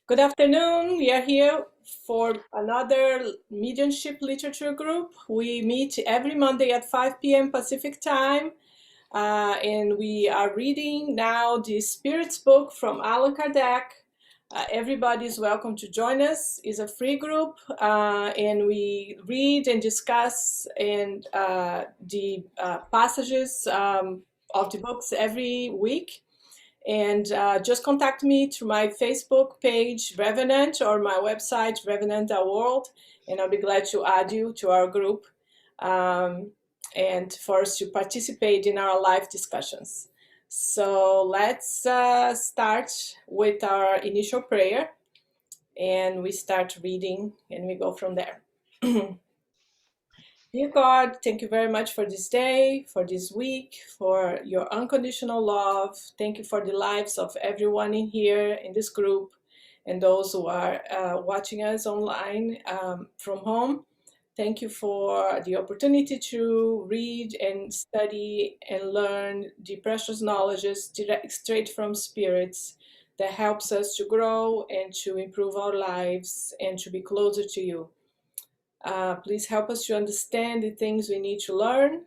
Good afternoon. We are here for another Mediumship literature group. We meet every Monday at 5 p.m. Pacific time, and we are reading now the Spirits book from Allan Kardec. Everybody is welcome to join us. It's a free group, and we read and discuss the passages of the books every week. And just contact me through my Facebook page, Revenant, or my website, revenant.world, and I'll be glad to add you to our group and for us to participate in our live discussions. So let's start with our initial prayer, and we start reading, and we go from there. Dear God, thank you very much for this day, for this week, for your unconditional love. Thank you for the lives of everyone in here, in this group, and those who are watching us online from home. Thank you for the opportunity to read and study and learn the precious knowledges direct, straight from spirits that helps us to grow and to improve our lives and to be closer to you. Please help us to understand the things we need to learn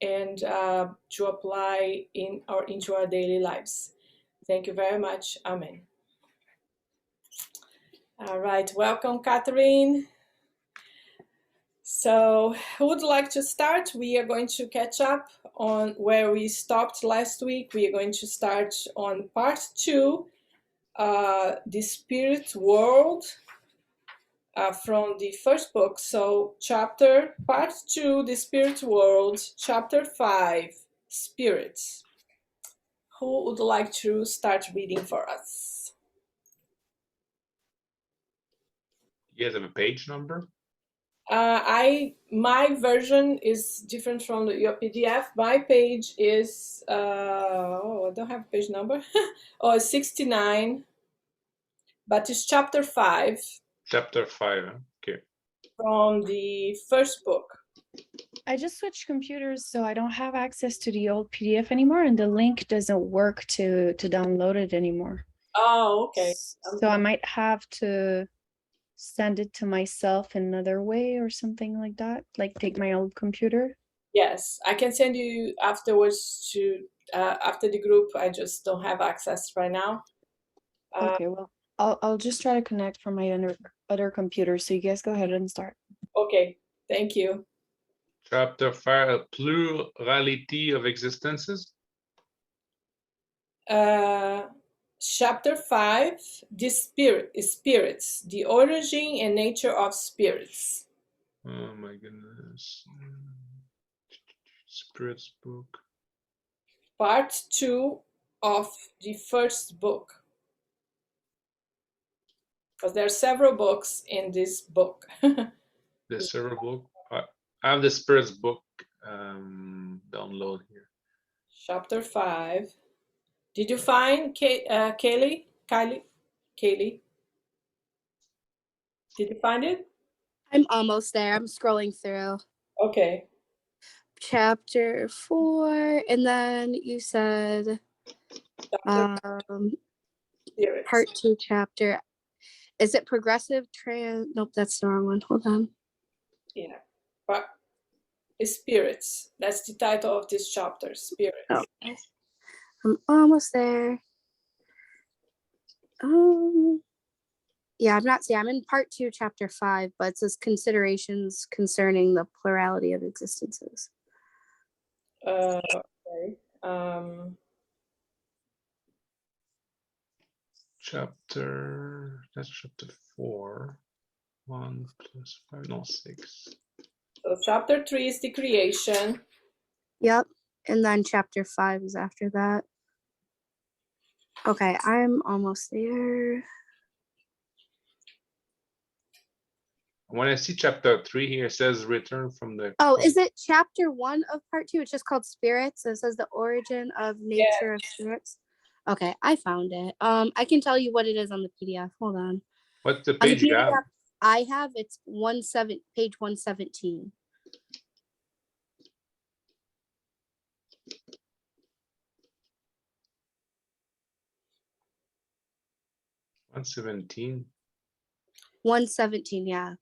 and to apply into our daily lives. Thank you very much. Amen. All right, welcome, Catherine. So, who would like to start? We are going to catch up on where we stopped last week. We are going to start on part 2, the spirit world. From the first book. So part 2, the spirit world, chapter 5, spirits. Who would like to start reading for us? You guys have a page number? My version is different from your PDF. My page is I don't have a page number. It's 69, but it's chapter 5. Chapter 5, okay. From the first book. I just switched computers, so I don't have access to the old PDF anymore, and the link doesn't work to download it anymore. Oh, okay. So I might have to send it to myself another way or something like that, like take my old computer. Yes, I can send you afterwards to after the group. I just don't have access right now. Okay, well, I'll just try to connect from my other computer, so you guys go ahead and start. Okay, thank you. Chapter 5, plurality of existences. Chapter 5, the spirits, the origin and nature of spirits. Oh my goodness. Spirits book. Part 2 of the first book. Because there are several books in this book. There's several books. I have the spirits book download here. Chapter 5. Did you find Kaylee? Did you find it? I'm almost there. I'm scrolling through. Okay. Chapter 4, and then you said part 2 chapter. Is it progressive Nope, that's the wrong one. Hold on. Yeah. But spirits. That's the title of this chapter. Spirits. Okay. I'm almost there. Yeah, I'm in part 2, chapter 5, but it says considerations concerning the plurality of existences. Okay. That's chapter 4. 1 plus 5, no, 6. So chapter 3 is the creation. Yep. And then chapter 5 is after that. Okay, I'm almost there. When I see chapter 3 here, it says return from the... Oh, is it chapter 1 of part 2? It's just called spirits. It says the origin of nature of spirits. Okay, I found it. I can tell you what it is on the PDF. Hold on. What's the page you have? I have, it's page 117. 117. 117, yeah.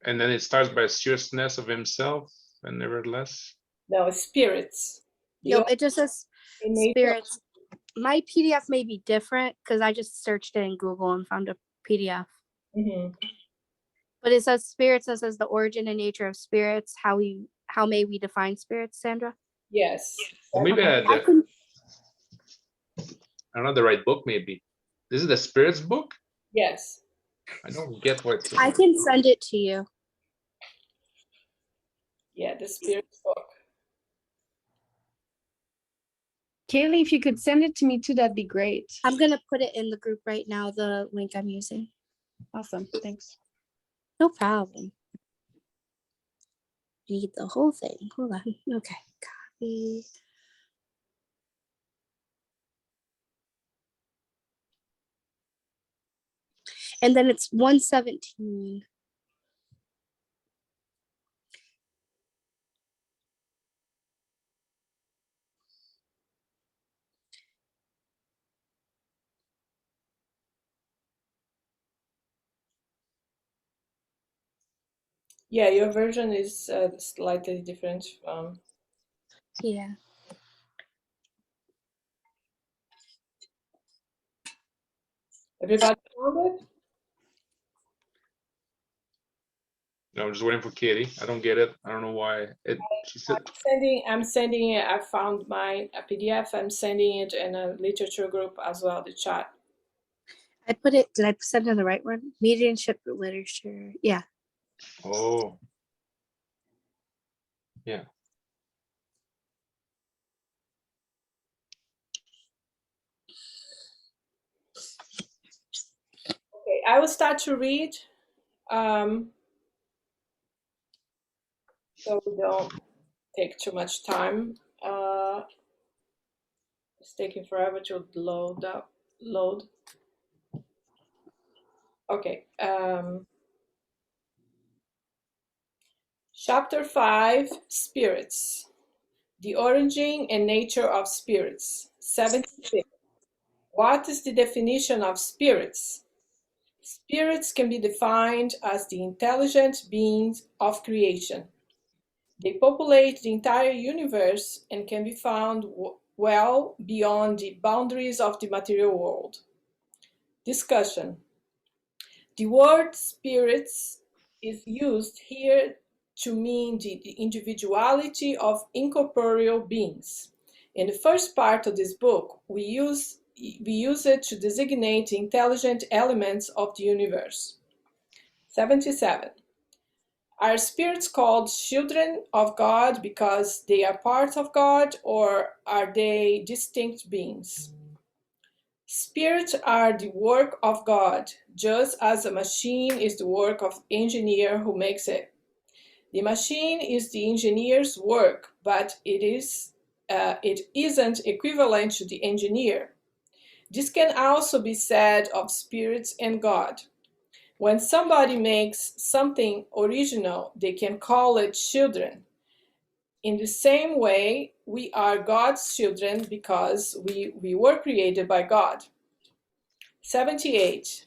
And then it starts by seriousness of himself and nevertheless. No, spirits. No, it just says In nature. spirits. My PDF may be different because I just searched it in Google and found a PDF. Mhm. But it says spirits, and says the origin and nature of spirits. How may we define spirits, Sandra? Yes. Well, maybe Okay. I don't know the right book. Maybe this is the spirits book. Yes. I don't get what. I can send it to you. Yeah, the spirits book. Kaylee, if you could send it to me too, that'd be great. I'm gonna put it in the group right now, the link I'm using. Awesome. Thanks. No problem. Read the whole thing. Hold on. Okay. Copy. And then it's 117. Yeah, your version is slightly different. Yeah. Everybody found it? No, I'm just waiting for Katie. I don't get it. I don't know why. She said. I'm sending it. I found my PDF. I'm sending it in a literature group as well, the chat. I put it, did I send in the right one? Mediumship literature. Yeah. Oh. Yeah. Okay, I will start to read. So we don't take too much time. It's taking forever to load. Okay. Chapter 5, Spirits. The origin and nature of spirits. 76. What is the definition of spirits? Spirits can be defined as the intelligent beings of creation. They populate the entire universe and can be found well beyond the boundaries of the material world. Discussion. The word spirits is used here to mean the individuality of incorporeal beings. In the first part of this book, we use it to designate intelligent elements of the universe. 77. Are spirits called children of God because they are part of God, or are they distinct beings? Spirits are the work of God, just as a machine is the work of the engineer who makes it. The machine is the engineer's work, but it isn't equivalent to the engineer. This can also be said of spirits and God. When somebody makes something original, they can call it children. In the same way, we are God's children because we were created by God. 78.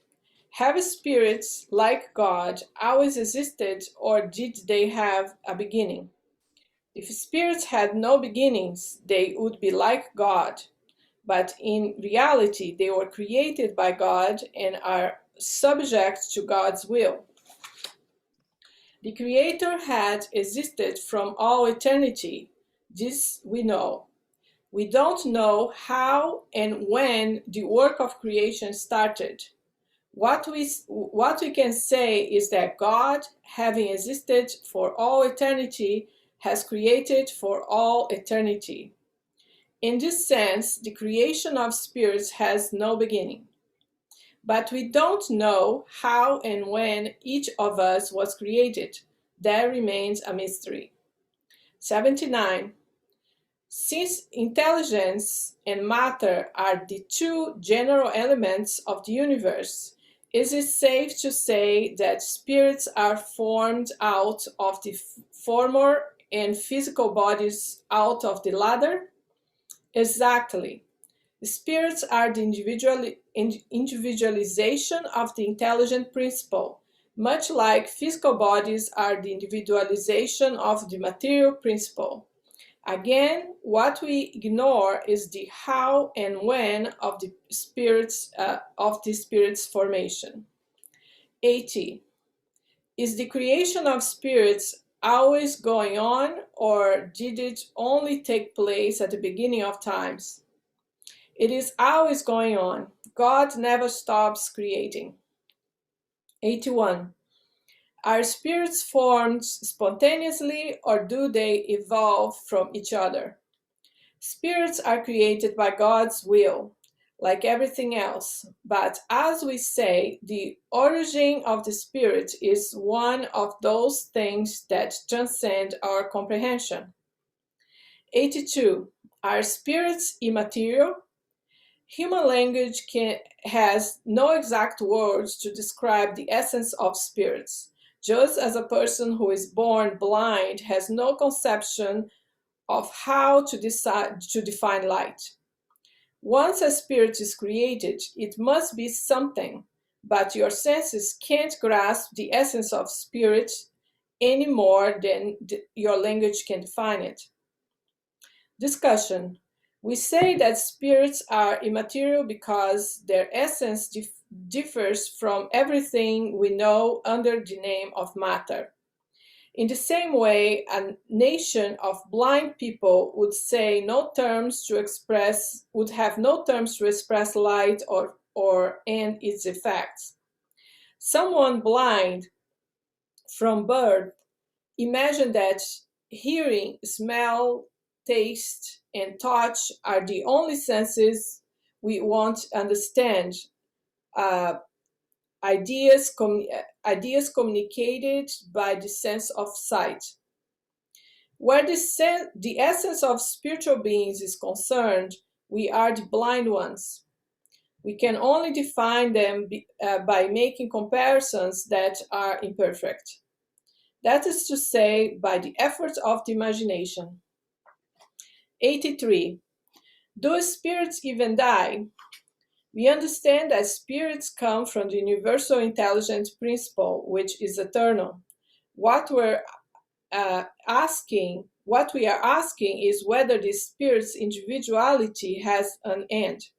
Have spirits, like God, always existed, or did they have a beginning? If spirits had no beginnings, they would be like God. But in reality, they were created by God and are subject to God's will. The Creator had existed from all eternity. This we know. We don't know how and when the work of creation started. What we can say is that God, having existed for all eternity, has created for all eternity. In this sense, the creation of spirits has no beginning. But we don't know how and when each of us was created. That remains a mystery. 79. Since intelligence and matter are the two general elements of the universe, is it safe to say that spirits are formed out of the former and physical bodies out of the latter? Exactly. Spirits are the individualization of the intelligent principle, much like physical bodies are the individualization of the material principle. Again, what we ignore is the how and when of the spirit's formation. 80. Is the creation of spirits always going on, or did it only take place at the beginning of times? It is always going on. God never stops creating. 81. Are spirits formed spontaneously, or do they evolve from each other? Spirits are created by God's will, like everything else. But as we say, the origin of the spirit is one of those things that transcend our comprehension. 82. Are spirits immaterial? Human language has no exact words to describe the essence of spirits, just as a person who is born blind has no conception of how to define light. Once a spirit is created, it must be something, but your senses can't grasp the essence of spirit any more than your language can define it. Discussion. We say that spirits are immaterial because their essence differs from everything we know under the name of matter. In the same way, a nation of blind people would have no terms to express light and its effects. Someone blind from birth, imagine that hearing, smell, taste, and touch are the only senses we want to understand. Ideas communicated by the sense of sight. Where the essence of spiritual beings is concerned, we are the blind ones. We can only define them by making comparisons that are imperfect. That is to say, by the efforts of the imagination. 83. Do spirits even die? We understand that spirits come from the universal intelligent principle, which is eternal. What we are asking is whether the spirit's individuality has an end.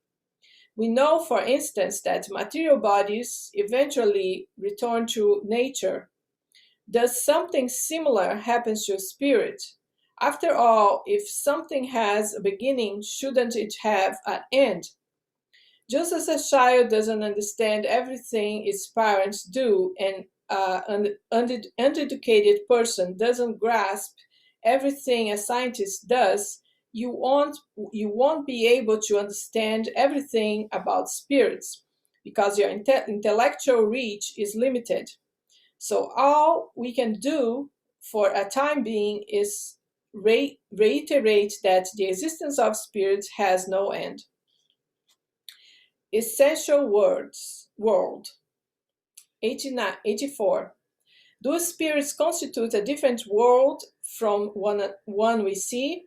We know, for instance, that material bodies eventually return to nature. Does something similar happen to a spirit? After all, if something has a beginning, shouldn't it have an end? Just as a child doesn't understand everything its parents do, and an uneducated person doesn't grasp everything a scientist does, you won't be able to understand everything about spirits, because your intellectual reach is limited. So all we can do for a time being is reiterate that the existence of spirits has no end. Essential world. 84. Do spirits constitute a different world from one we see?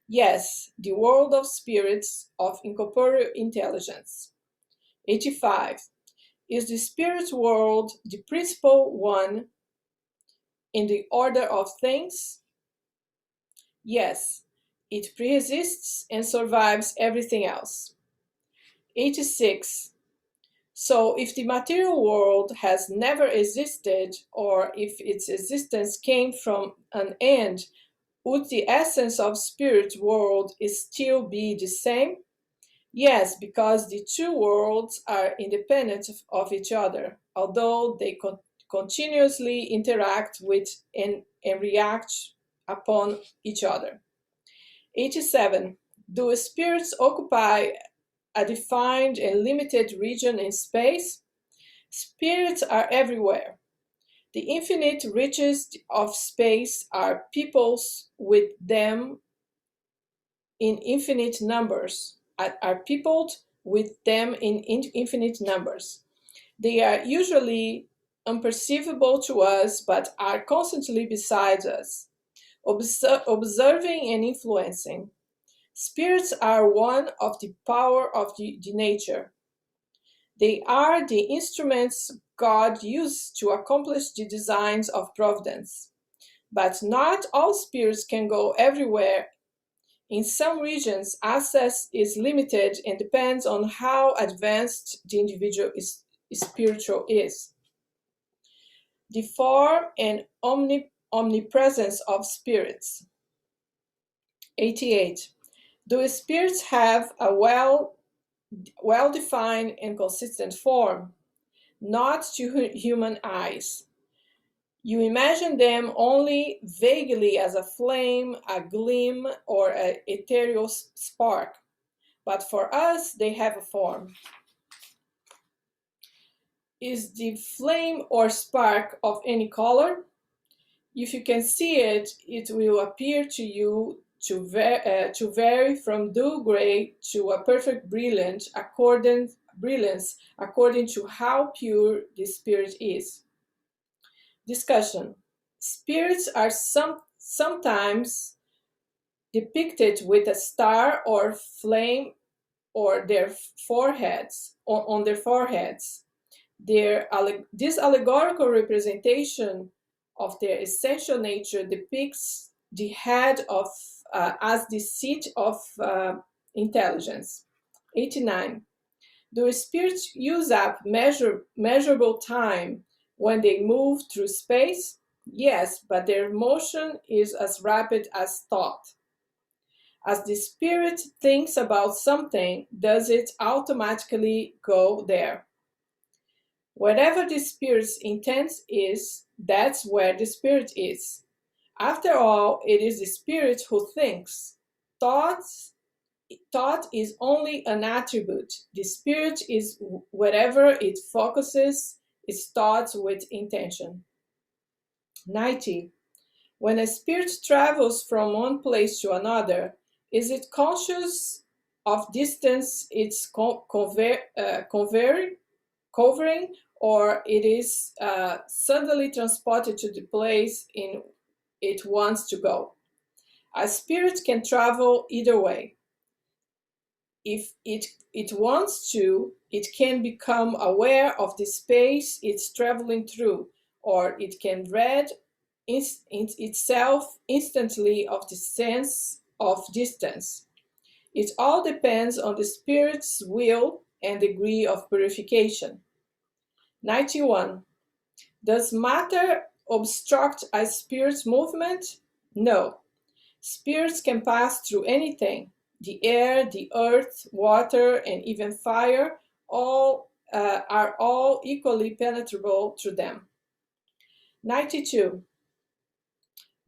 Yes, the world of spirits of incorporeal intelligence. 85. Is the spirit world the principal one in the order of things? Yes, it preexists and survives everything else. 86. So if the material world has never existed, or if its existence came from an end, would the essence of spirit world still be the same? Yes, because the two worlds are independent of each other, although they continuously interact with and react upon each other. 87. Do spirits occupy a defined and limited region in space? Spirits are everywhere. The infinite riches of space are peoples with them in infinite numbers. Are peopled with them in infinite numbers. They are usually unperceivable to us, but are constantly beside us, observing and influencing. Spirits are one of the power of the nature. They are the instruments God used to accomplish the designs of providence. But not all spirits can go everywhere. In some regions, access is limited and depends on how advanced the individual spiritual is. The form and omnipresence of spirits. 88. Do spirits have a well-defined and consistent form? Not to human eyes. You imagine them only vaguely as a flame, a gleam, or an ethereal spark. But for us, they have a form. Is the flame or spark of any color? If you can see it, it will appear to you to vary from dull gray to a perfect brilliance according to how pure the spirit is. Discussion. Spirits are sometimes depicted with a star or flame or their foreheads, or on their foreheads. This allegorical representation of their essential nature depicts the head of as the seat of intelligence. 89. Do spirits use up measurable time when they move through space? Yes, but their motion is as rapid as thought. As the spirit thinks about something, does it automatically go there? Wherever the spirit's intent is, that's where the spirit is. After all, it is the spirit who thinks. Thought is only an attribute. The spirit is wherever it focuses its thoughts with intention. 90. When a spirit travels from one place to another, is it conscious of distance it's covering, or it is suddenly transported to the place in it wants to go? A spirit can travel either way. If it wants to, it can become aware of the space it's traveling through, or it can rid itself instantly of the sense of distance. It all depends on the spirit's will and degree of purification. 91. Does matter obstruct a spirit's movement? No. Spirits can pass through anything. The air, the earth, water, and even fire are all equally penetrable to them. 92.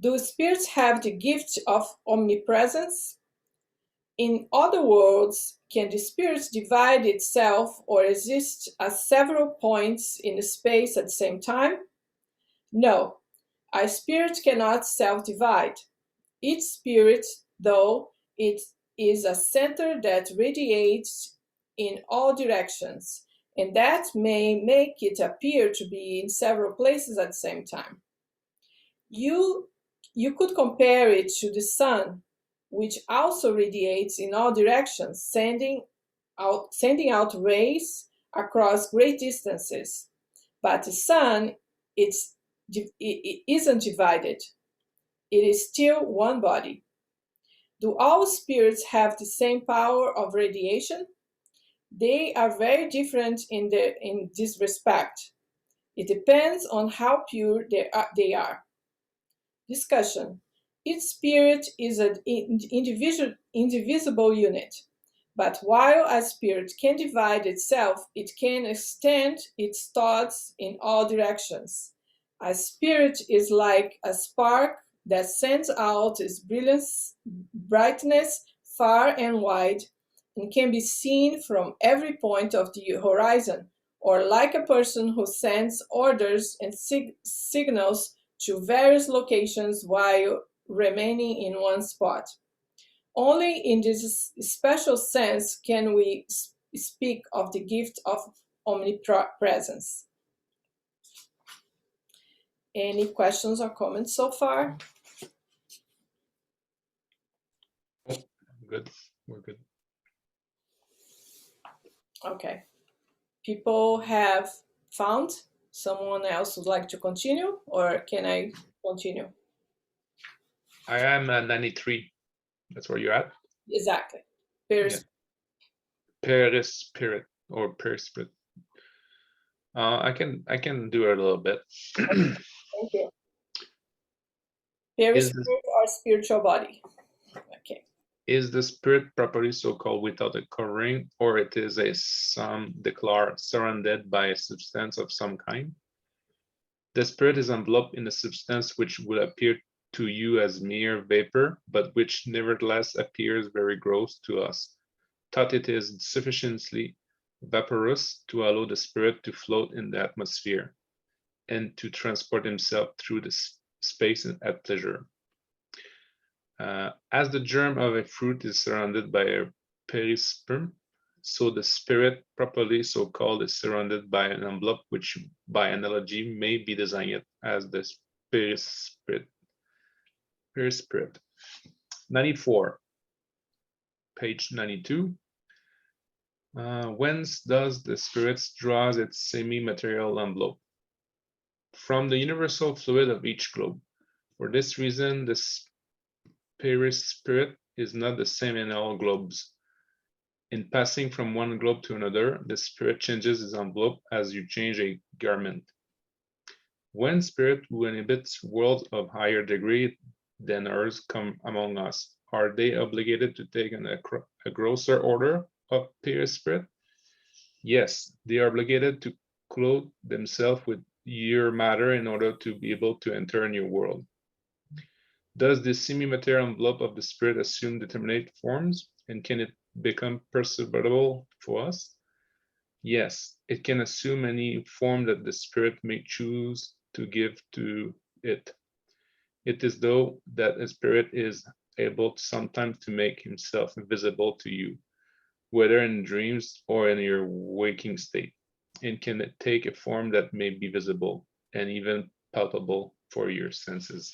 Do spirits have the gift of omnipresence? In other words, can the spirit divide itself or exist at several points in space at the same time? No, a spirit cannot self-divide. Each spirit, though, it is a center that radiates in all directions, and that may make it appear to be in several places at the same time. You could compare it to the sun, which also radiates in all directions, sending out rays across great distances. But the sun, it isn't divided. It is still one body. Do all spirits have the same power of radiation? They are very different in this respect. It depends on how pure they are. Discussion. Each spirit is an indivisible unit, but while a spirit can divide itself, it can extend its thoughts in all directions. A spirit is like a spark that sends out its brightness far and wide and can be seen from every point of the horizon, or like a person who sends orders and signals to various locations while remaining in one spot. Only in this special sense can we speak of the gift of omnipresence. Any questions or comments so far? good. We're good. Okay. People have found someone else would like to continue, or can I continue? I am at 93. That's where you're at? Exactly. Yeah. Perispirit or perispirit. I can do it a little bit. Thank you. Is Perispirit or spiritual body. Okay. Is the spirit properly so-called without a covering, or it is a some declare surrounded by a substance of some kind? The spirit is enveloped in a substance which would appear to you as mere vapor, but which nevertheless appears very gross to us. Thought it is sufficiently vaporous to allow the spirit to float in the atmosphere and to transport himself through the space at pleasure. As the germ of a fruit is surrounded by a perisperm, so the spirit, properly so called, is surrounded by an envelope which, by analogy, may be designated as the perispirit. 94, page 92. Whence does the spirit draws its semi-material envelope? From the universal fluid of each globe. For this reason, the perispirit is not the same in all globes. In passing from one globe to another, the spirit changes its envelope as you change a garment. When spirit who inhabits worlds of higher degree than ours come among us, are they obligated to take a grosser order of perispirit? Yes, they are obligated to clothe themselves with your matter in order to be able to enter in your world. Does the semi-material envelope of the spirit assume determinate forms, and can it become perceptible for us? Yes, it can assume any form that the spirit may choose to give to it. It is though that a spirit is able sometimes to make himself visible to you, whether in dreams or in your waking state, and can take a form that may be visible and even palpable for your senses.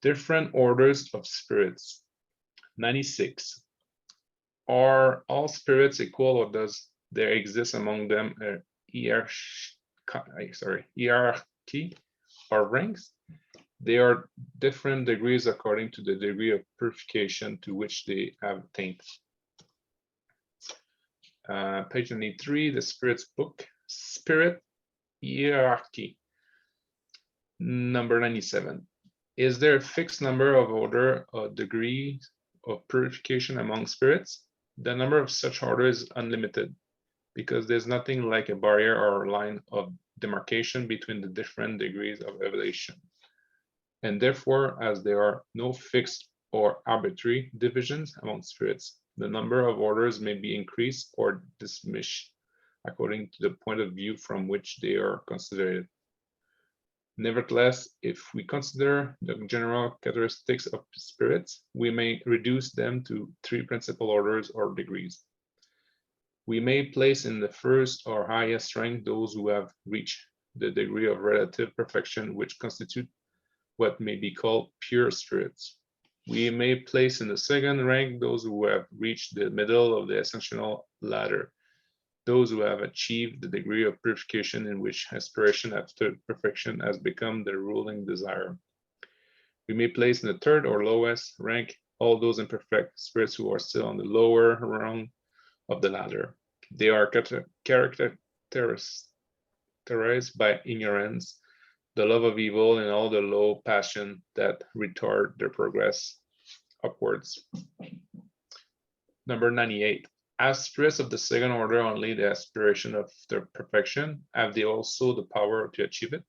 Different orders of spirits. 96. Are all spirits equal, or does there exist among them a hierarchy or ranks? They are different degrees according to the degree of purification to which they have attained. Page 93, the Spirit's book, Spirit Hierarchy. Number 97. Is there a fixed number of order or degrees of purification among spirits? The number of such orders is unlimited, because there's nothing like a barrier or line of demarcation between the different degrees of evolution. And therefore, as there are no fixed or arbitrary divisions among spirits, the number of orders may be increased or diminished according to the point of view from which they are considered. Nevertheless, if we consider the general characteristics of spirits, we may reduce them to 3 principal orders or degrees. We may place in the first or highest rank those who have reached the degree of relative perfection, which constitute what may be called pure spirits. We may place in the second rank those who have reached the middle of the ascensional ladder, those who have achieved the degree of purification in which aspiration after perfection has become their ruling desire. We may place in the third or lowest rank all those imperfect spirits who are still on the lower rung of the ladder. They are characterized by ignorance, the love of evil, and all the low passion that retard their progress upwards. Number 98. As spirits of the second order only the aspiration of their perfection, have they also the power to achieve it?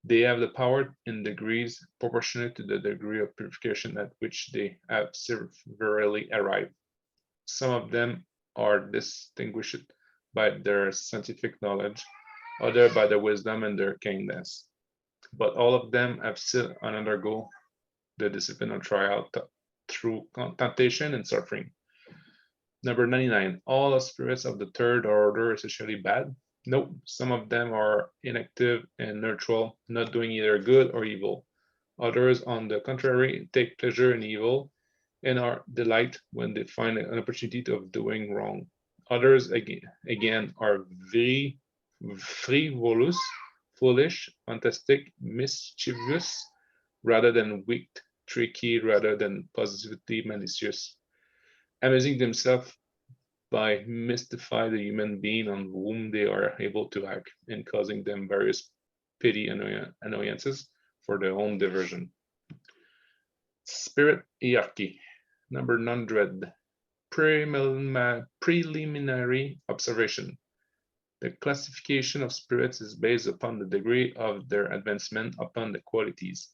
They have the power in degrees proportionate to the degree of purification at which they have severely arrived. Some of them are distinguished by their scientific knowledge, others by their wisdom and their kindness. But all of them have still undergo the discipline of trial through temptation and suffering. Number 99. All the spirits of the third order essentially bad? No, some of them are inactive and neutral, not doing either good or evil. Others, on the contrary, take pleasure in evil and are delight when they find an opportunity of doing wrong. Others again are very frivolous, foolish, fantastic, mischievous, rather than wicked, tricky, rather than positively malicious, amusing themselves by mystify the human being on whom they are able to act and causing them various petty annoyances for their own diversion. Spirit hierarchy. Number 100. Preliminary observation. The classification of spirits is based upon the degree of their advancement upon the qualities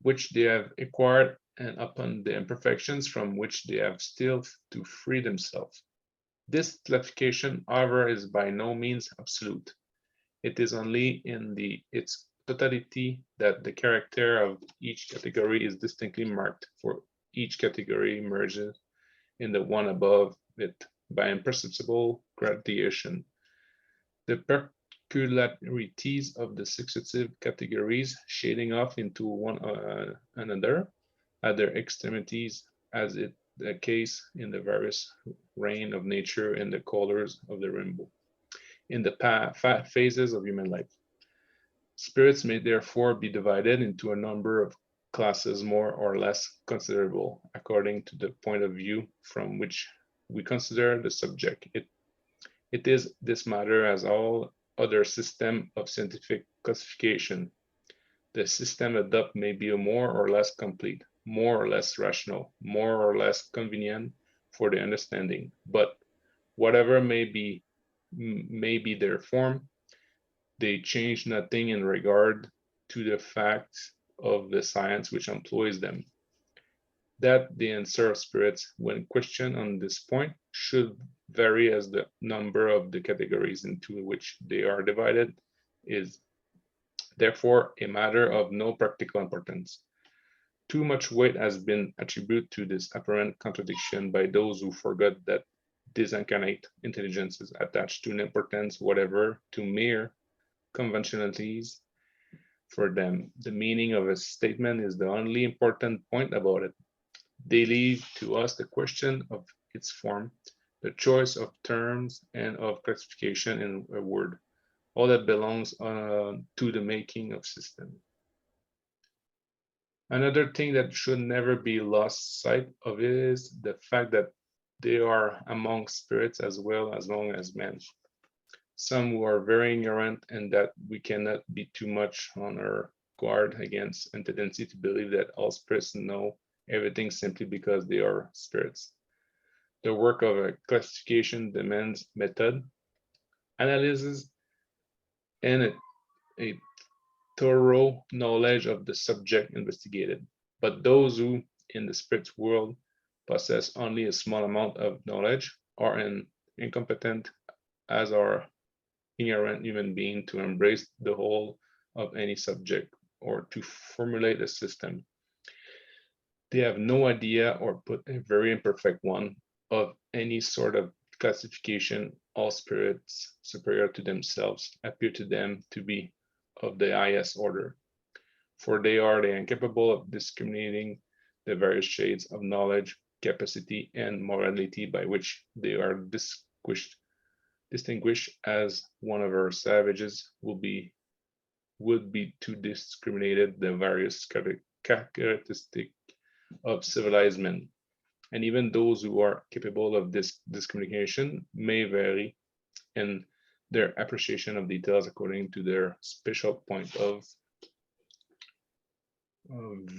which they have acquired and upon the imperfections from which they have still to free themselves. This classification, however, is by no means absolute. It is only in its totality that the character of each category is distinctly marked, for each category emerges in the one above it by imperceptible gradation. The peculiarities of the successive categories shading off into one another at their extremities, as is the case in the various reign of nature and the colors of the rainbow in the phases of human life. Spirits may therefore be divided into a number of classes more or less considerable, according to the point of view from which we consider the subject. It is this matter as all other system of scientific classification. The system adopted may be more or less complete, more or less rational, more or less convenient for the understanding, but whatever may be their form, they change nothing in regard to the facts of the science which employs them. That the answer of spirits, when questioned on this point, should vary as the number of the categories into which they are divided is therefore a matter of no practical importance. Too much weight has been attributed to this apparent contradiction by those who forgot that disincarnate intelligences attach to no importance whatever to mere conventionalities. For them, the meaning of a statement is the only important point about it. They leave to us the question of its form, the choice of terms, and of classification in a word, all that belongs to the making of system. Another thing that should never be lost sight of is the fact that they are among spirits as well as long as men. Some who are very ignorant and that we cannot be too much on our guard against a tendency to believe that all spirits know everything simply because they are spirits. The work of a classification demands method, analysis, and a thorough knowledge of the subject investigated. But those who, in the spirit world, possess only a small amount of knowledge are incompetent as are ignorant human beings to embrace the whole of any subject or to formulate a system. They have no idea, or put a very imperfect one, of any sort of classification. All spirits superior to themselves appear to them to be of the highest order, for they are incapable of discriminating the various shades of knowledge, capacity, and morality by which they are distinguished as one of our savages would be to discriminate the various characteristics of civilized men. And even those who are capable of this discrimination may vary in their appreciation of details according to their special point of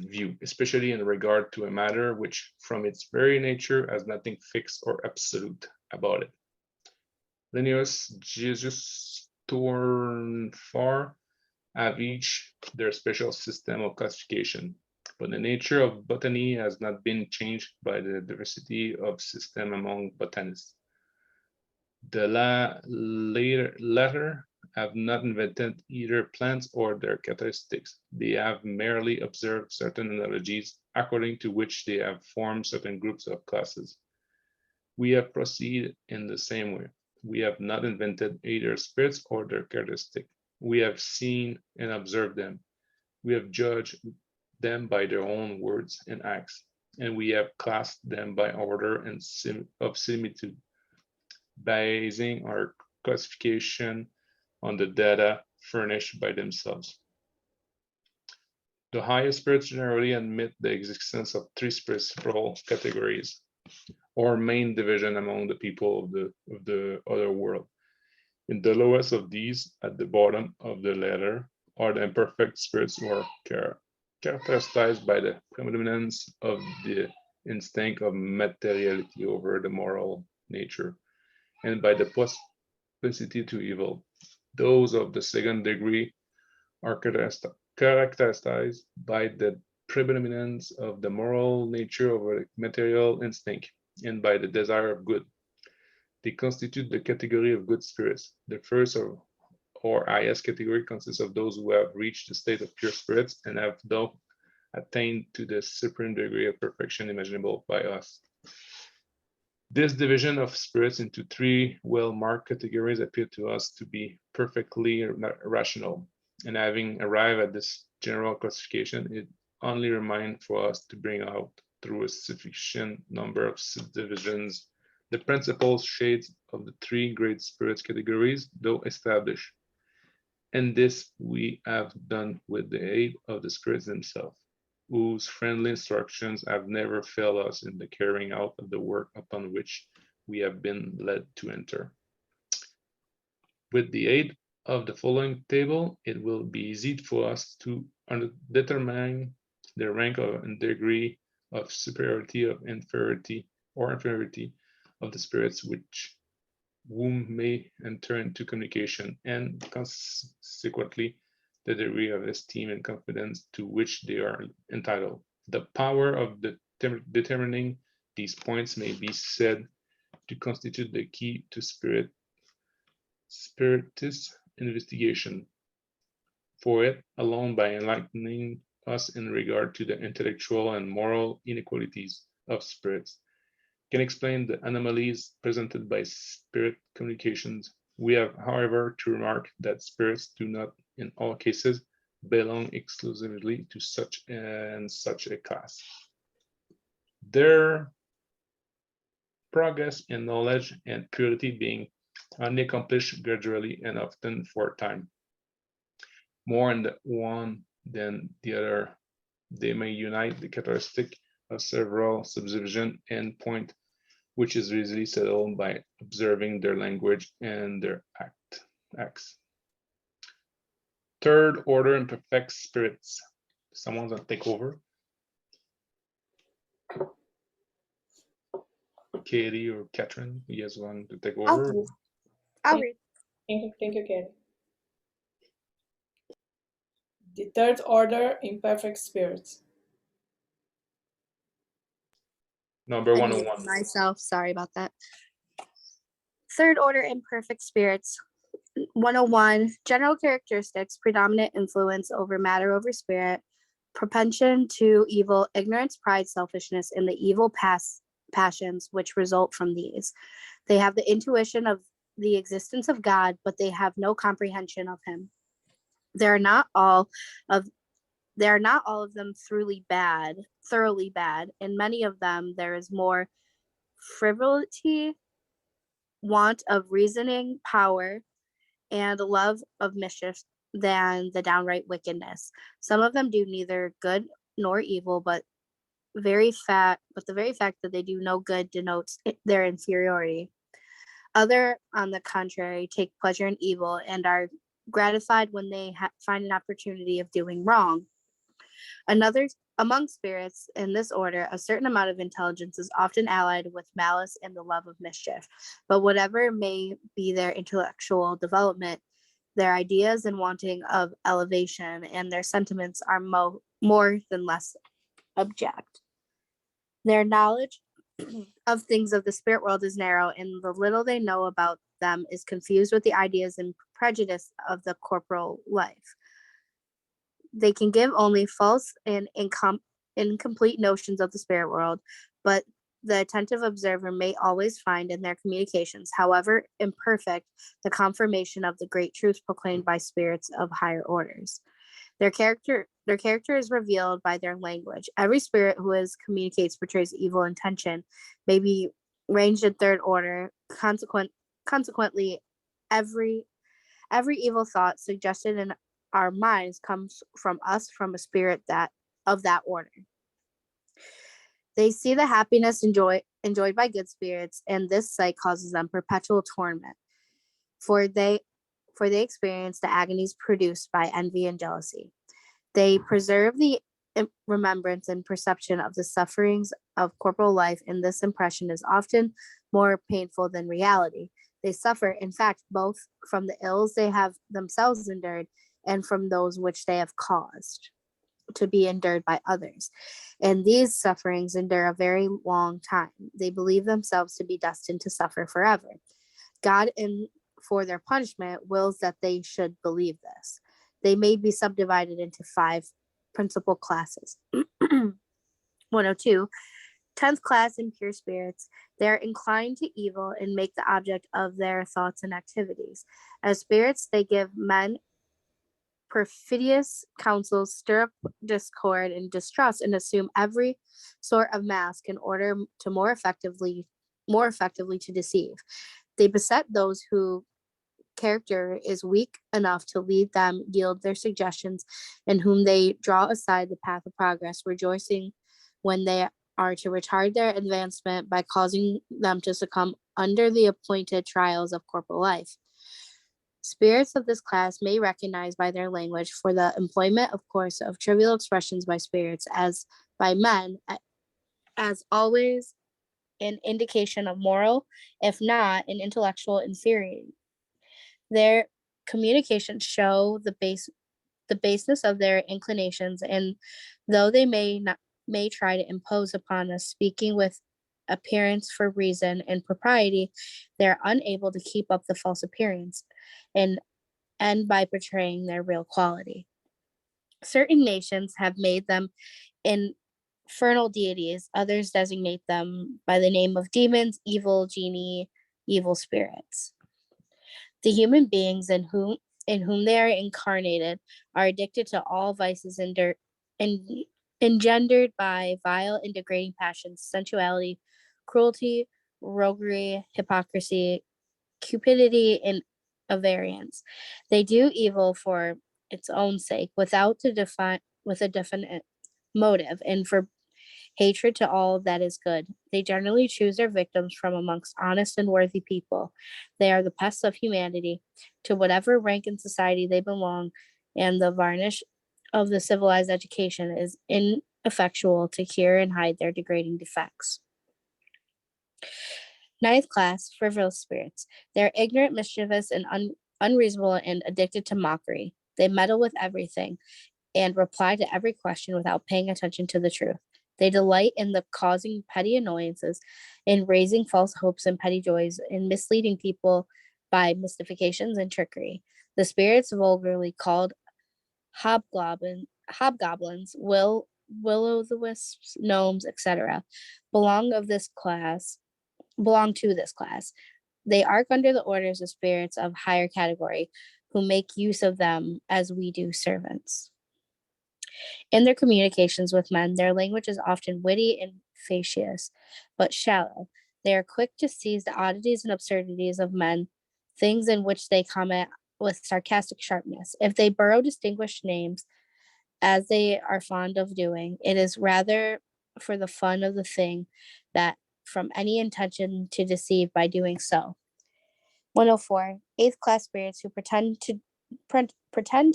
view, especially in regard to a matter which from its very nature has nothing fixed or absolute about it. Linnaeus, Jesus, Tournefort have each their special system of classification, but the nature of botany has not been changed by the diversity of system among botanists. The latter have not invented either plants or their characteristics. They have merely observed certain analogies according to which they have formed certain groups of classes. We have proceeded in the same way. We have not invented either spirits or their characteristics. We have seen and observed them. We have judged them by their own words and acts, and we have classed them by order and of similitude, basing our classification on the data furnished by themselves. The higher spirits generally admit the existence of three spiritual categories, or main division among the people of the other world. In the lowest of these, at the bottom of the ladder, are the imperfect spirits, who are characterized by the predominance of the instinct of materiality over the moral nature, and by the propensity to evil. Those of the second degree are characterized by the predominance of the moral nature over the material instinct, and by the desire of good. They constitute the category of good spirits. The first or highest category consists of those who have reached the state of pure spirits and have thus attained to the supreme degree of perfection imaginable by us. This division of spirits into three well-marked categories appeared to us to be perfectly rational, and having arrived at this general classification, it only remained for us to bring out through a sufficient number of subdivisions the principal shades of the three great spirits categories, though established. And this we have done with the aid of the spirits themselves, whose friendly instructions have never failed us in the carrying out of the work upon which we have been led to enter. With the aid of the following table, it will be easy for us to determine the rank and degree of superiority of inferiority of the spirits which whom may enter into communication, and consequently the degree of esteem and confidence to which they are entitled. The power of determining these points may be said to constitute the key to spiritist investigation. For it alone, by enlightening us in regard to the intellectual and moral inequalities of spirits, can explain the anomalies presented by spirit communications. We have, however, to remark that spirits do not, in all cases, belong exclusively to such and such a class. Their progress in knowledge and purity being only accomplished gradually and often for a time, more in the one than the other, they may unite the characteristic of several subdivisions and point, which is easily settled by observing their language and their acts. Third order imperfect spirits. Someone's gonna take over. Katie or Catherine, you guys want to take over? I'll read. Thank you, Katie. The third order imperfect spirits. Number I 101. muted myself. Sorry about that. Third order imperfect spirits. 101. General characteristics: predominant influence over matter over spirit, propension to evil, ignorance, pride, selfishness, and the evil passions which result from these. They have the intuition of the existence of God, but they have no comprehension of him. They are not all of them thoroughly bad. In many of them, there is more frivolity, want of reasoning power, and love of mischief than the downright wickedness. Some of them do neither good nor evil, but the very fact that they do no good denotes their inferiority. Other, on the contrary, take pleasure in evil and are gratified when they find an opportunity of doing wrong. Another, among spirits in this order, a certain amount of intelligence is often allied with malice and the love of mischief. But whatever may be their intellectual development, their ideas and wanting of elevation and their sentiments are more than less abject. Their knowledge of things of the spirit world is narrow, and the little they know about them is confused with the ideas and prejudice of the corporal life. They can give only false and incomplete notions of the spirit world, but the attentive observer may always find in their communications, however imperfect, the confirmation of the great truths proclaimed by spirits of higher orders. Their character is revealed by their language. Every spirit who communicates portrays evil intention, may be ranged in third order. Consequently, every evil thought suggested in our minds comes from us, from a spirit of that order. They see the happiness enjoyed by good spirits, and this sight causes them perpetual torment, for they experience the agonies produced by envy and jealousy. They preserve the remembrance and perception of the sufferings of corporal life, and this impression is often more painful than reality. They suffer, in fact, both from the ills they have themselves endured and from those which they have caused to be endured by others. And these sufferings endure a very long time. They believe themselves to be destined to suffer forever. God, for their punishment, wills that they should believe this. They may be subdivided into 5 principal classes. 102, 10th class, impure spirits. They are inclined to evil and make the object of their thoughts and activities. As spirits, they give men perfidious counsels, stir up discord and distrust, and assume every sort of mask in order to more effectively to deceive. They beset those who character is weak enough to lead them, yield their suggestions, and whom they draw aside the path of progress, rejoicing when they are to retard their advancement by causing them to succumb under the appointed trials of corporal life. Spirits of this class may recognize by their language, for the employment, of course, of trivial expressions by spirits as by men, as always an indication of moral, if not an intellectual inferiority. Their communications show the baseness of their inclinations, and though they may try to impose upon us, speaking with appearance for reason and propriety, they are unable to keep up the false appearance and end by betraying their real quality. Certain nations have made them infernal deities. Others designate them by the name of demons, evil genii, evil spirits. The human beings in whom they are incarnated are addicted to all vices engendered by vile and degrading passions, sensuality, cruelty, roguery, hypocrisy, cupidity, and avarice. They do evil for its own sake, with a definite motive, and for hatred to all that is good. They generally choose their victims from amongst honest and worthy people. They are the pests of humanity, to whatever rank in society they belong, and the varnish of the civilized education is ineffectual to cure and hide their degrading defects. 9th class, frivolous spirits. They are ignorant, mischievous, and unreasonable, and addicted to mockery. They meddle with everything and reply to every question without paying attention to the truth. They delight in the causing petty annoyances, in raising false hopes and petty joys, in misleading people by mystifications and trickery. The spirits, vulgarly called hobgoblins, will-o'-the-wisps, gnomes, etc., belong to this class. They arc under the orders of spirits of higher category, who make use of them as we do servants. In their communications with men, their language is often witty and facetious, but shallow. They are quick to seize the oddities and absurdities of men, things in which they comment with sarcastic sharpness. If they borrow distinguished names, as they are fond of doing, it is rather for the fun of the thing that from any intention to deceive by doing so. 104. 8th class spirits who pretend to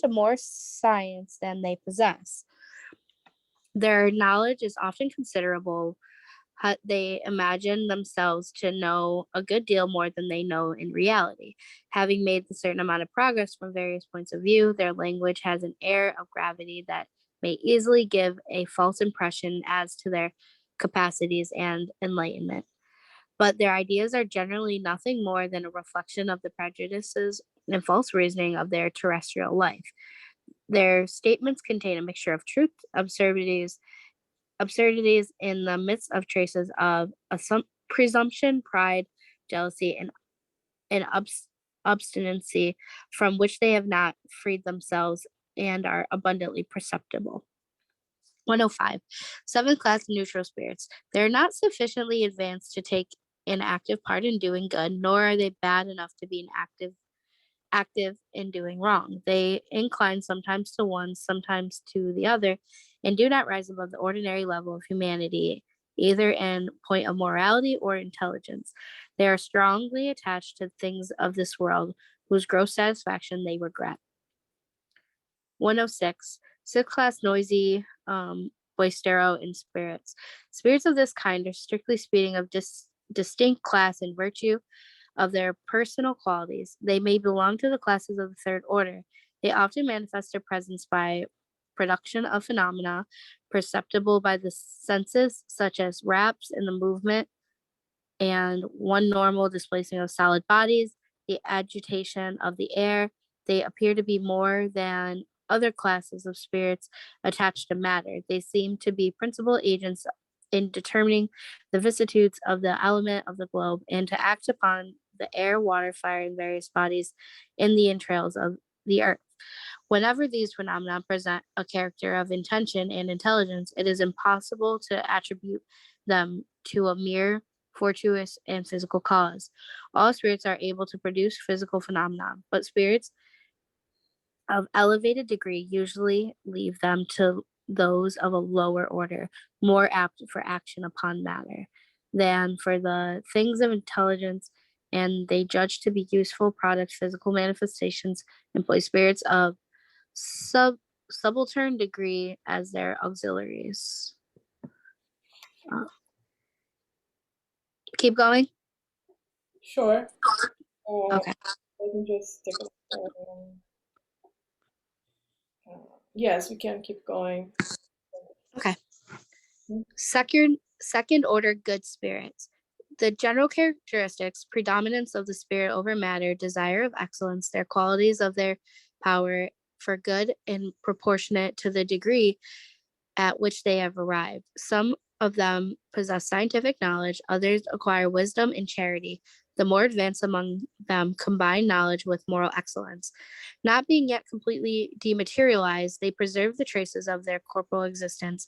more science than they possess. Their knowledge is often considerable. They imagine themselves to know a good deal more than they know in reality. Having made a certain amount of progress from various points of view, their language has an air of gravity that may easily give a false impression as to their capacities and enlightenment. But their ideas are generally nothing more than a reflection of the prejudices and false reasoning of their terrestrial life. Their statements contain a mixture of truth, absurdities in the midst of traces of presumption, pride, jealousy, and obstinacy from which they have not freed themselves and are abundantly perceptible. 105. Seventh class neutral spirits. They're not sufficiently advanced to take an active part in doing good, nor are they bad enough to be an active in doing wrong. They incline sometimes to one, sometimes to the other, and do not rise above the ordinary level of humanity, either in point of morality or intelligence. They are strongly attached to things of this world, whose gross satisfaction they regret. 106. Sixth class noisy, boistero in spirits. Spirits of this kind are strictly speaking of distinct class and virtue of their personal qualities. They may belong to the classes of the third order. They often manifest their presence by production of phenomena perceptible by the senses, such as raps in the movement and one normal displacing of solid bodies, the agitation of the air. They appear to be more than other classes of spirits attached to matter. They seem to be principal agents in determining the vicissitudes of the element of the globe and to act upon the air, water, fire, and various bodies in the entrails of the earth. Whenever these phenomena present a character of intention and intelligence, it is impossible to attribute them to a mere fortuitous and physical cause. All spirits are able to produce physical phenomena, but spirits of elevated degree usually leave them to those of a lower order, more apt for action upon matter than for the things of intelligence, and they judge to be useful products, physical manifestations, employ spirits of subaltern degree as their auxiliaries. Keep going. Sure. Okay. Let me just take a yes, we can keep going. Okay. Second order good spirits. The general characteristics, predominance of the spirit over matter, desire of excellence, their qualities of their power for good and proportionate to the degree at which they have arrived. Some of them possess scientific knowledge, others acquire wisdom and charity. The more advanced among them combine knowledge with moral excellence. Not being yet completely dematerialized, they preserve the traces of their corporal existence,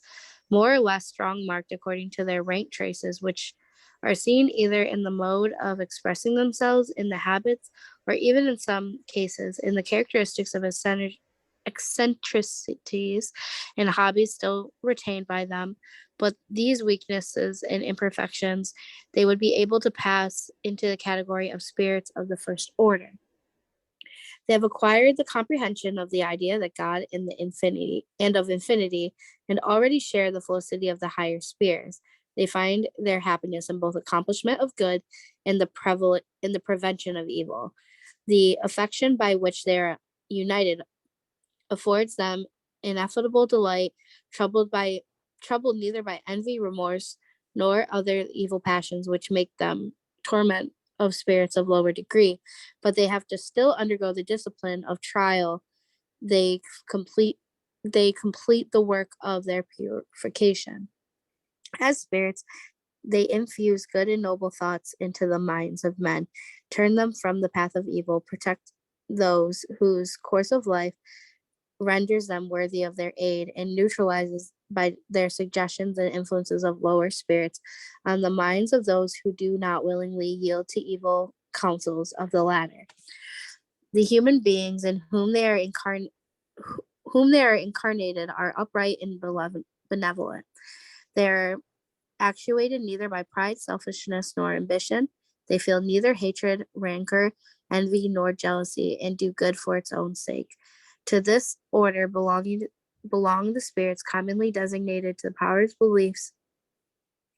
more or less strong marked according to their rank traces, which are seen either in the mode of expressing themselves, in the habits, or even in some cases in the characteristics of eccentricities and hobbies still retained by them. But these weaknesses and imperfections they would be able to pass into the category of spirits of the first order. They have acquired the comprehension of the idea that God and the infinity and of infinity, and already share the felicity of the higher spheres. They find their happiness in both accomplishment of good and the prevention of evil. The affection by which they are united affords them ineffable delight, troubled neither by envy, remorse, nor other evil passions which make them torment of spirits of lower degree, but they have to still undergo the discipline of trial. They complete the work of their purification. As spirits, they infuse good and noble thoughts into the minds of men, turn them from the path of evil, protect those whose course of life renders them worthy of their aid, and neutralizes by their suggestions and influences of lower spirits on the minds of those who do not willingly yield to evil counsels of the latter. The human beings in whom they are incarnated are upright and benevolent. They are actuated neither by pride, selfishness, nor ambition. They feel neither hatred, rancor, envy, nor jealousy, and do good for its own sake. To this order belong the spirits commonly designated to the powers beliefs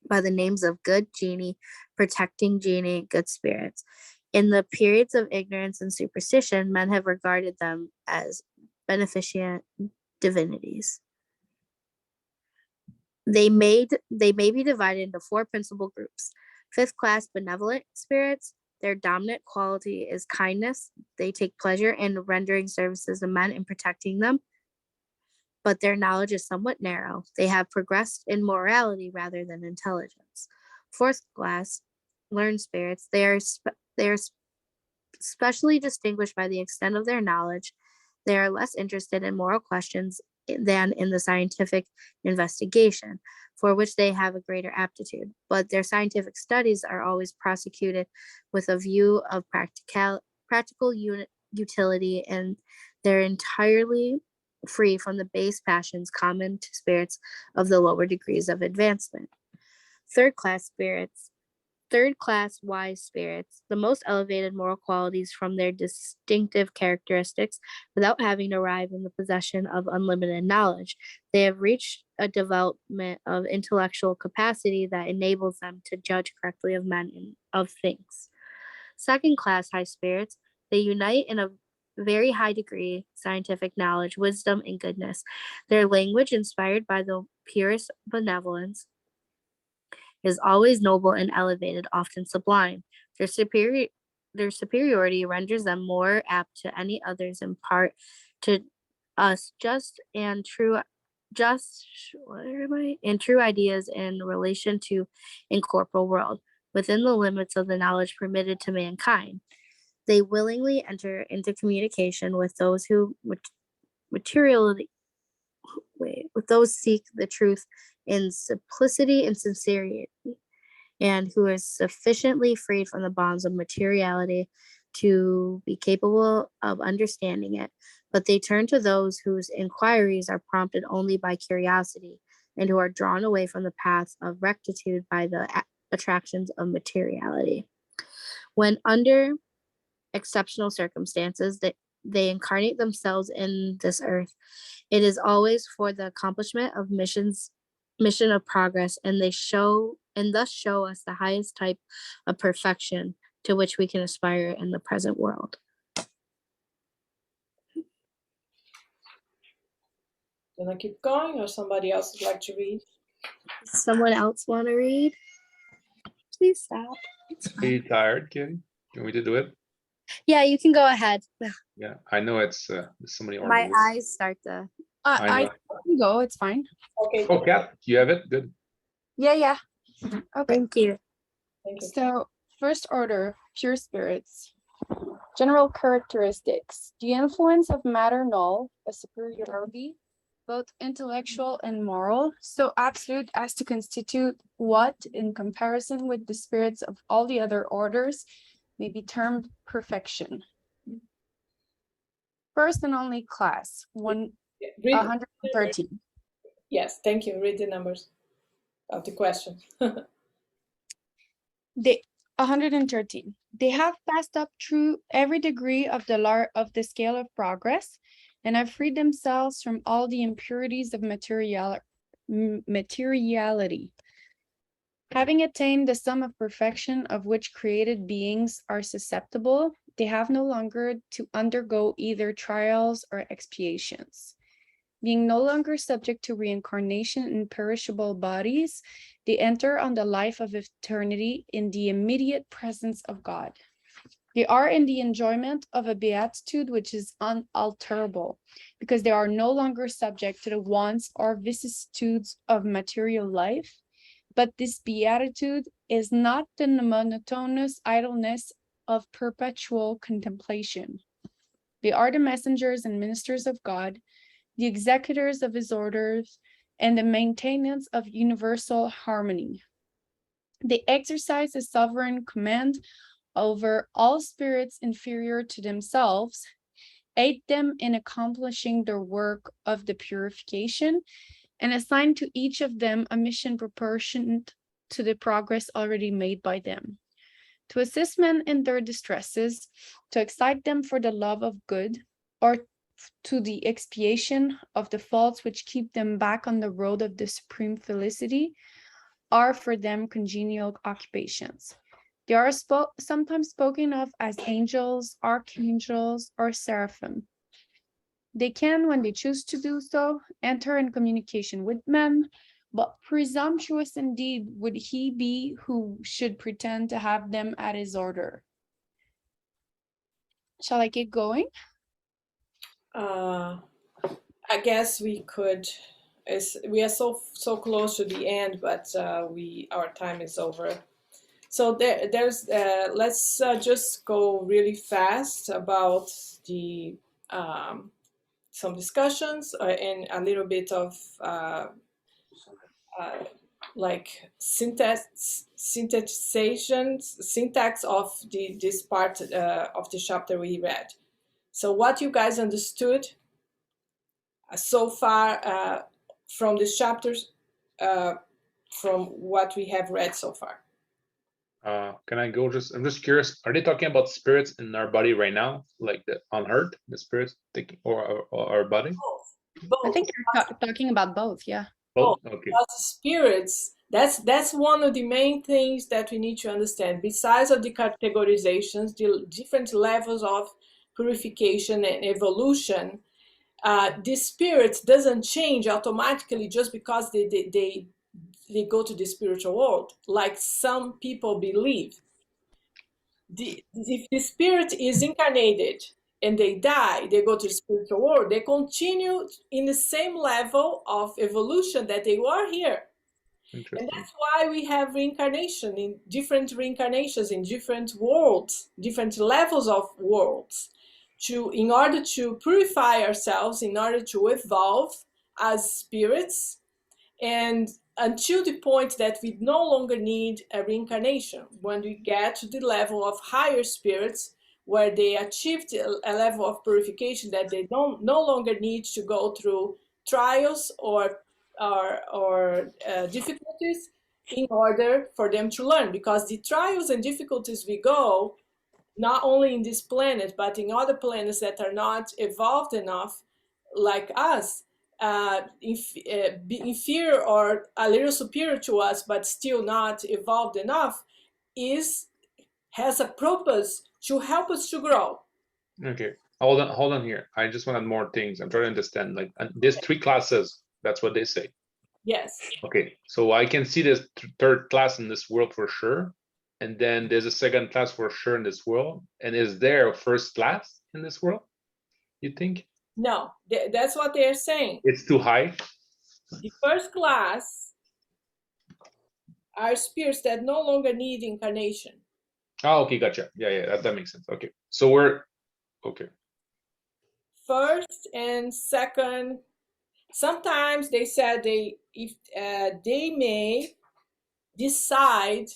by the names of good genii, protecting genii, good spirits. In the periods of ignorance and superstition, men have regarded them as beneficent divinities. They may be divided into four principal groups. Fifth class benevolent spirits. Their dominant quality is kindness. They take pleasure in rendering services to men and protecting them, but their knowledge is somewhat narrow. They have progressed in morality rather than intelligence. Fourth class learned spirits. They are specially distinguished by the extent of their knowledge. They are less interested in moral questions than in the scientific investigation, for which they have a greater aptitude. But their scientific studies are always prosecuted with a view of practical utility, and they're entirely free from the base passions common to spirits of the lower degrees of advancement. Third class wise spirits, the most elevated moral qualities from their distinctive characteristics without having arrived in the possession of unlimited knowledge. They have reached a development of intellectual capacity that enables them to judge correctly of men and of things. Second class high spirits, they unite in a very high degree scientific knowledge, wisdom, and goodness. Their language, inspired by the purest benevolence, is always noble and elevated, often sublime. Their superiority renders them more apt to any others, in part to us just and true ideas in relation to incorporeal world, within the limits of the knowledge permitted to mankind. They willingly enter into communication with those who seek the truth in simplicity and sincerity, and who is sufficiently freed from the bonds of materiality to be capable of understanding it. But they turn to those whose inquiries are prompted only by curiosity, and who are drawn away from the path of rectitude by the attractions of materiality. When under exceptional circumstances that they incarnate themselves in this earth, it is always for the accomplishment of mission of progress, and thus show us the highest type of perfection to which we can aspire in the present world. Can I keep going, or somebody else would like to read? Someone else want to read? Please stop. Are you tired, Kitty? You want me to do it? Yeah, you can go ahead. Yeah, I know it's there's so many My orders. eyes start to. I I know. can go. It's fine. Okay, Oh, Kat, you have it? Good. Yeah. Okay. Thank you. thank you. So, first order, pure spirits. General characteristics. The influence of matter null, a superiority, both intellectual and moral, so absolute as to constitute what, in comparison with the spirits of all the other orders, may be termed perfection. First and only class, Read 113. Yes, thank you. Read the numbers of the question. They 113. They have passed up through every degree of the scale of progress, and have freed themselves from all the impurities of materiality. Having attained the sum of perfection of which created beings are susceptible, they have no longer to undergo either trials or expiations. Being no longer subject to reincarnation in perishable bodies, they enter on the life of eternity in the immediate presence of God. They are in the enjoyment of a beatitude which is unalterable, because they are no longer subject to the wants or vicissitudes of material life. But this beatitude is not the monotonous idleness of perpetual contemplation. They are the messengers and ministers of God, the executors of his orders, and the maintenance of universal harmony. They exercise a sovereign command over all spirits inferior to themselves, aid them in accomplishing their work of the purification, and assign to each of them a mission proportionate to the progress already made by them. To assist men in their distresses, to excite them for the love of good, or to the expiation of the faults which keep them back on the road of the supreme felicity, are for them congenial occupations. They are sometimes spoken of as angels, archangels, or seraphim. They can, when they choose to do so, enter in communication with men, but presumptuous indeed would he be who should pretend to have them at his order. Shall I keep going? I guess we could. We are so close to the end, but our time is over. So there's let's just go really fast about the some discussions and a little bit of like syntax of this part of the chapter we read. So what you guys understood so far from these chapters, from what we have read so far? Can I go I'm just curious, are they talking about spirits in our body right now? Like on earth, the spirits taking or our body? Both. I think you're talking about both, yeah. Both? Okay. Because spirits, that's one of the main things that we need to understand. Besides of the categorizations, the different levels of purification and evolution, the spirits doesn't change automatically just because they go to the spiritual world, like some people believe. If the spirit is incarnated and they die, they go to the spiritual world, they continue in the same level of evolution that they were here. And that's why we have reincarnation in different reincarnations in different worlds, different levels of worlds, in order to purify ourselves, in order to evolve as spirits, and until the point that we no longer need a reincarnation. When we get to the level of higher spirits, where they achieved a level of purification that they no longer need to go through trials or difficulties in order for them to learn, because the trials and difficulties we go, not only in this planet, but in other planets that are not evolved enough like us, inferior or a little superior to us, but still not evolved enough, has a purpose to help us to grow. Okay, hold on here. I just wanted more things. I'm trying to understand. Like there's 3 classes. That's what they say. Yes. Okay, so I can see this third class in this world for sure, and then there's a second class for sure in this world. And is there a first class in this world, you think? No, that's what they're saying. It's too high? The first class are spirits that no longer need incarnation. Oh, okay, gotcha. Yeah, that makes sense. Okay, so we're okay. First and second, sometimes they said they may decide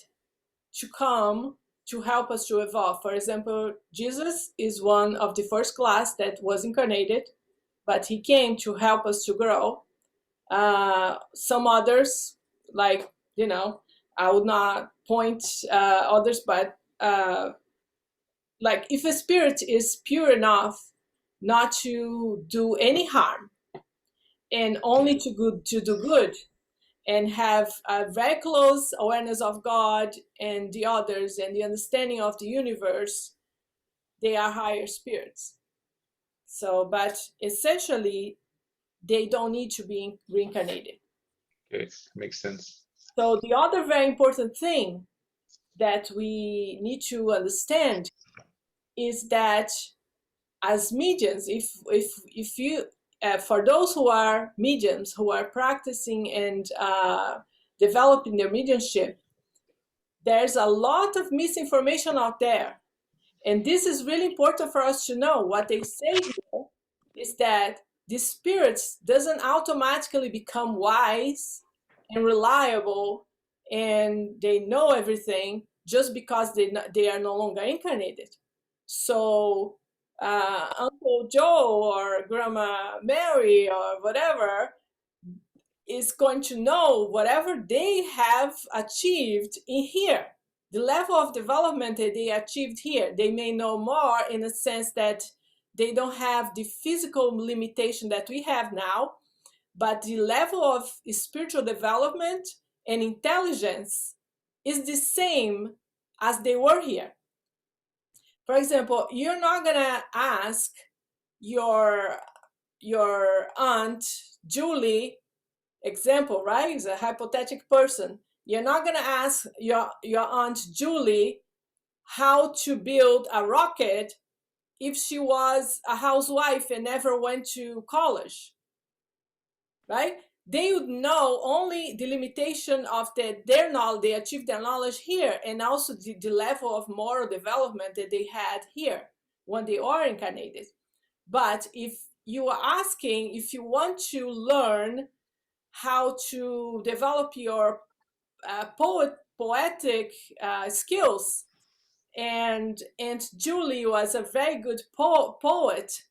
to come to help us to evolve. For example, Jesus is one of the first class that was incarnated, but he came to help us to grow. Some others, like, I would not point others, but like if a spirit is pure enough not to do any harm and only to do good, and have a very close awareness of God and the others and the understanding of the universe, they are higher spirits. So, but essentially, they don't need to be reincarnated. Okay, makes sense. So the other very important thing that we need to understand is that as mediums, if you for those who are mediums, who are practicing and developing their mediumship, there's a lot of misinformation out there. And this is really important for us to know. What they say here is that the spirits doesn't automatically become wise and reliable and they know everything just because they are no longer incarnated. So Uncle Joe or Grandma Mary or whatever is going to know whatever they have achieved in here. The level of development that they achieved here, they may know more in the sense that they don't have the physical limitation that we have now, but the level of spiritual development and intelligence is the same as they were here. For example, you're not gonna ask your aunt Julie, example, right? It's a hypothetical person. You're not gonna ask your aunt Julie how to build a rocket if she was a housewife and never went to college, right? They would know only the limitation of their knowledge. They achieved their knowledge here, and also the level of moral development that they had here when they are incarnated. But if you are asking if you want to learn how to develop your poetic skills. And Aunt Julie was a very good poet.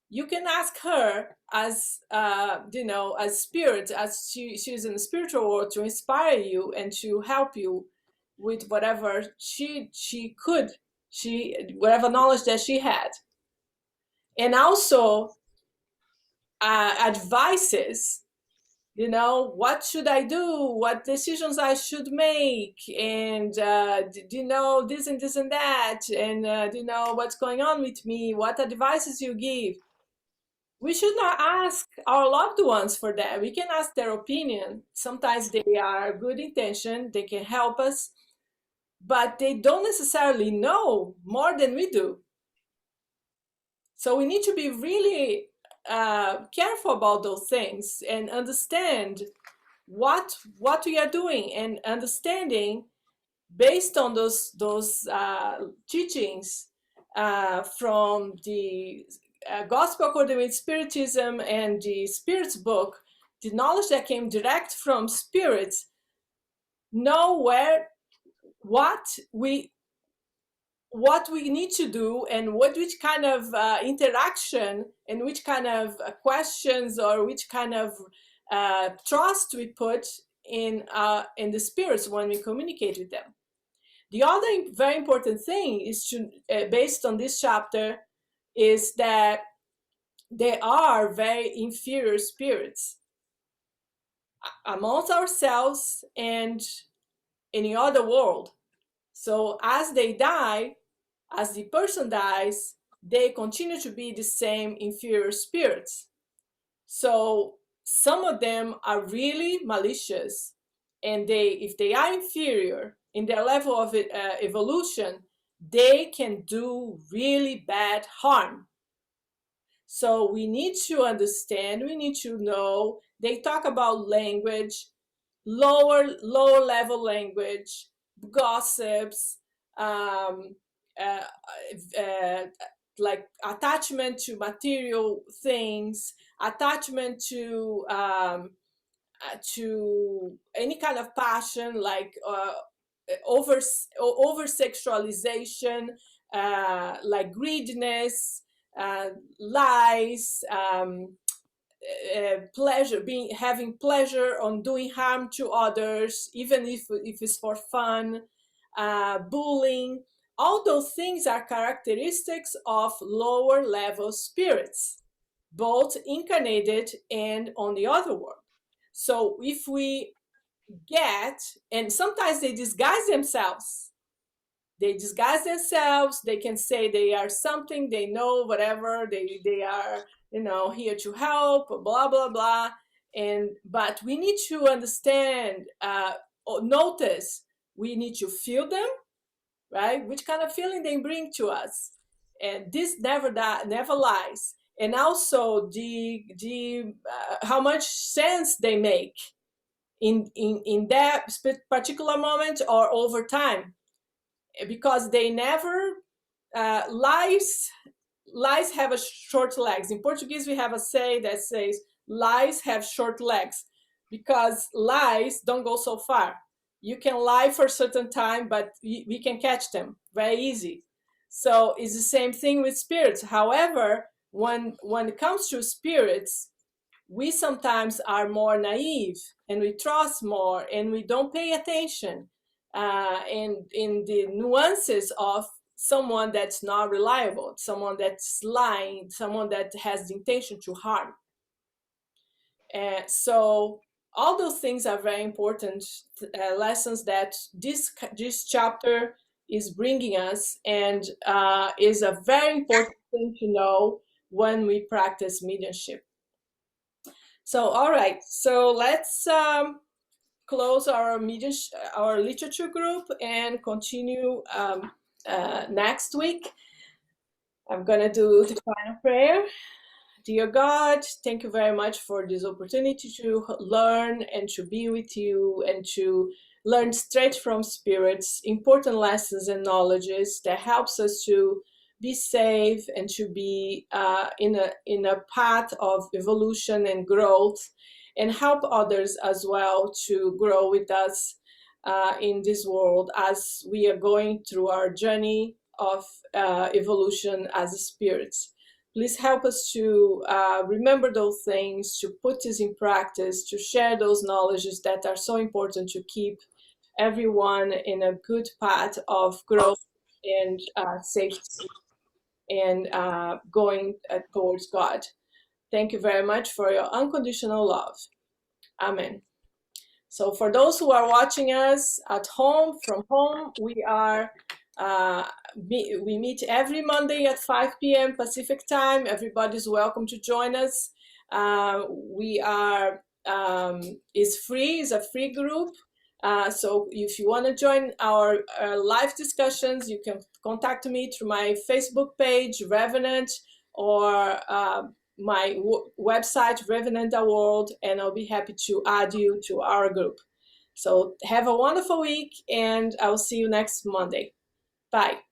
You can ask her as as spirit, as she's in the spiritual world, to inspire you and to help you with whatever whatever knowledge that she had. And also advices, what should I do, what decisions I should make, and this and this and that, and what's going on with me, what advices you give. We should not ask our loved ones for that. We can ask their opinion. Sometimes they are good intention, they can help us, but they don't necessarily know more than we do. So we need to be really careful about those things and understand what we are doing, and understanding based on those teachings from the Gospel according with Spiritism and the Spirits book, the knowledge that came direct from spirits, know what we need to do, and which kind of interaction, and which kind of questions, or which kind of trust we put in the spirits when we communicate with them. The other very important thing is to, based on this chapter, is that there are very inferior spirits amongst ourselves and in the other world. So as they die, as the person dies, they continue to be the same inferior spirits. So some of them are really malicious, and if they are inferior in their level of evolution, they can do really bad harm. So we need to understand, we need to know. They talk about language, lower level language, gossips, like attachment to material things, attachment to any kind of passion, like over sexualization, like greediness, lies, pleasure, having pleasure on doing harm to others, even if it's for fun, bullying. All those things are characteristics of lower level spirits, both incarnated and on the other world. So if we and sometimes they disguise themselves. They can say they are something, they know whatever, they are, here to help, blah, blah, blah. But we need to understand, notice, we need to feel them, right? Which kind of feeling they bring to us. And this never lies. And also how much sense they make in that particular moment or over time, because they never lies have a short legs. In Portuguese, we have a say that says lies have short legs, because lies don't go so far. You can lie for a certain time, but we can catch them very easy. So it's the same thing with spirits. However, when it comes to spirits, we sometimes are more naive, and we trust more, and we don't pay attention in the nuances of someone that's not reliable, someone that's lying, someone that has the intention to harm. So all those things are very important lessons that this chapter is bringing us, and is a very important thing to know when we practice mediumship. So, all right, so let's close our literature group and continue next week. I'm gonna do the final prayer. Dear God, thank you very much for this opportunity to learn and to be with you, and to learn straight from spirits important lessons and knowledges that helps us to be safe and to be in a path of evolution and growth, and help others as well to grow with us in this world as we are going through our journey of evolution as spirits. Please help us to remember those things, to put this in practice, to share those knowledges that are so important to keep everyone in a good path of growth and safety and going towards God. Thank you very much for your unconditional love. Amen. So for those who are watching us at home, from home, we meet every Monday at 5 p.m. Pacific time. Everybody's welcome to join us. It's free, it's a free group. So if you want to join our live discussions, you can contact me through my Facebook page, Revenant, or my website, Revenant World, and I'll be happy to add you to our group. So have a wonderful week, and I'll see you next Monday. Bye.